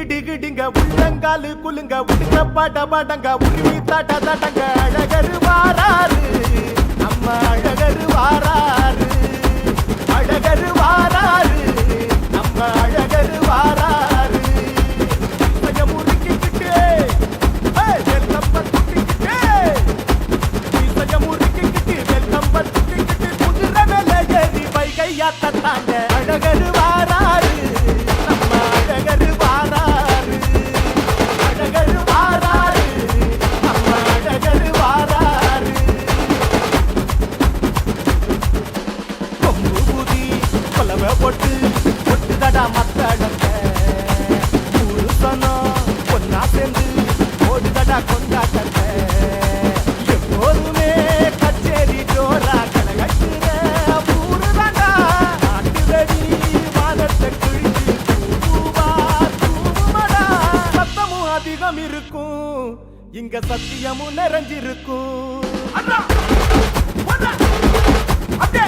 டிகிடிங்க உள்ளங்காலு குலுங்க உடுக்க பாட பாடங்க உரிமை தாட்ட தாட்டங்க அழகரு வாராரு நம்ம அழகரு வாராரு அழகரு வாராரு நம்ம அழகரு வாராரு முறுக்கிக்கிட்டு வெல்கம் பத்துக்கிட்டு முறுக்கிக்கிட்டு வெல்கம் பத்துக்கிட்டு குதிரை மேல ஏறி வைகையா தட்டாங்க அழகரு வாராரு நம்ம அழகரு வாராரு அழகரு வாராரு நம்ம அழகரு வாராரு கொம்பு புதி கொலவை போட்டு பொட்டுதடா மத்தடங்க புருஷனும் பொன்னா சேர்ந்து ஓடுதடா கொண்டாட்டங்க எப்போதுமே கச்சேரி ஜோரா கலகட்டுற ஊருதாண்டா நாட்டு வெடி வானத்தை கிழிச்சு பூவா தூவுமடா சத்தமும் அதிகம் இருக்கும் இங்க சத்தியமும் நிறைஞ்சிருக்கும் அண்ணா அப்படியே